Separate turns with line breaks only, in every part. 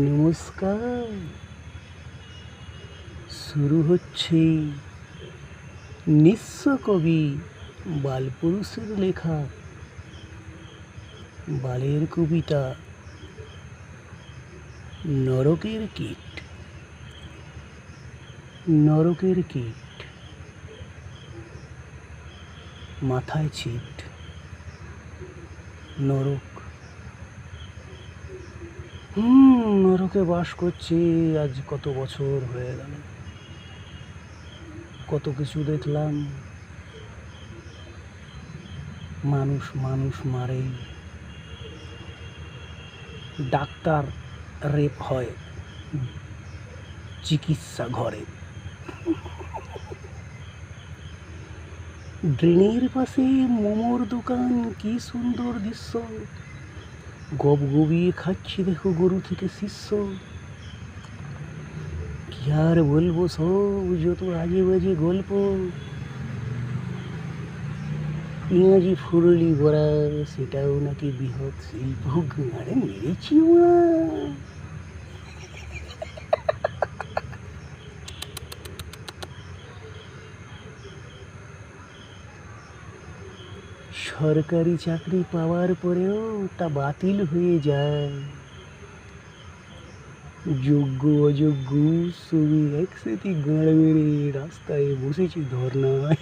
নমস্কার। শুরু হচ্ছে নিঃস্ব কবি বালপুরুষের লেখা বালের কবিতা নরকের কীট। নরকের কীট, মাথায় ছিট। নরক, নরকে বাস করছে আজ কত বছর হয়ে গেল। কত কিছু দেখলাম। মানুষ মানুষ মারে, ডাক্তার রেপ হয় চিকিৎসা ঘরে, ড্রেনের পাশে মোমোর দোকান, কি সুন্দর দৃশ্য। গবগবিয়ে খাচ্ছি দেখো গরু থেকে শিষ্য। কি আর বলবো, সব যত আজে বাজে গল্প। পেঁয়াজি ফুরলি বড়া, সেটাও নাকি বৃহৎ শিল্প। গাঁড়ে মেরেছি ওরা। সরকারি চাকরি পাওয়ার পরেও তা বাতিল হয়ে যায়। যোগ্য অযোগ্য সবই একসাথে গাঁড় মেরে রাস্তায় বসেছি ধর্নায়।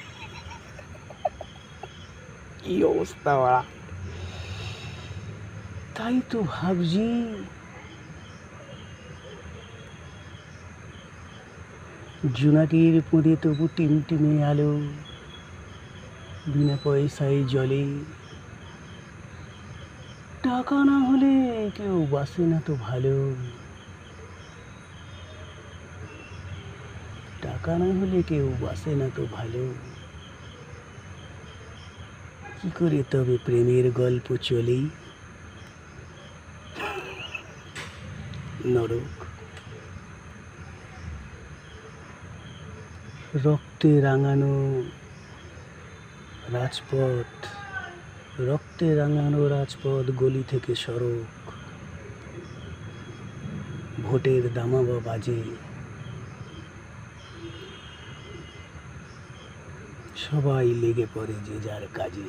কি অবস্থা ওরা। তাই তো ভাবছি, জোনাকির পরে তবু টিমটিমে আলো, বিনা পয়সায় জলে। টাকা না হলে কেউ বাসে না তো ভালো। টাকা না হলে কেউ বাসে না তো ভালো। কি করে তবে প্রেমের গল্প চলে। নরক, রক্তে রাঙানো রাজপথ, রক্তে রাঙানো রাজপথ, গলি থেকে সড়ক। ভোটের দামামা বাজে, সবাই লেগে পড়ে যে যার কাজে।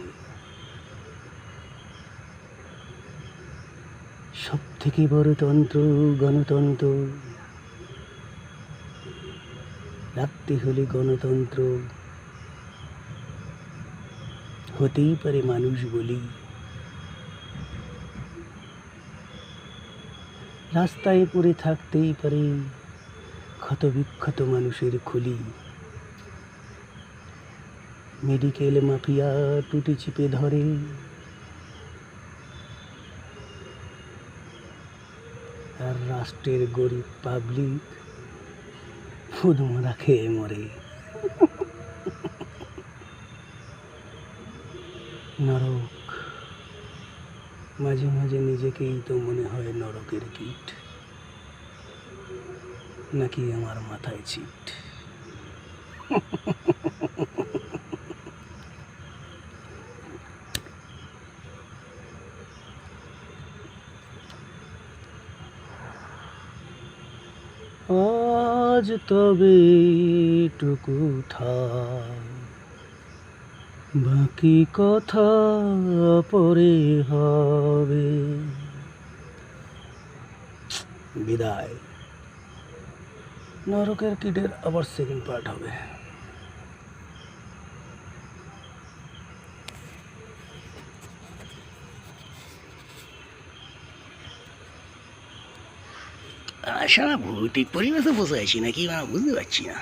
সব থেকে বড় তন্ত্র গণতন্ত্র, রাখতে হলে গণতন্ত্র। হতেই পারে মানুষ বলি, রাস্তায় পড়ে থাকতেই পারে ক্ষত বিক্ষত মানুষের খুলি। মেডিকেল মাফিয়া টুটি চিপে ধরে, আর রাষ্ট্রের গরিব পাবলিক ফুদমারা খেয়ে মরে। নরক, মাঝে মাঝে নিজেকেই তো মনে হয় নরকের কীট, নাকি আমার মাথায় ছিট। আজ তবে টুকু থাক, বাকি কথা পরে হবে। বিদায়। নরকের কীটের আবার সেকেন্ড পার্ট হবে। সারা ভৌতিক পরিবেশে বসে আছি নাকি বুঝতে পারছি না।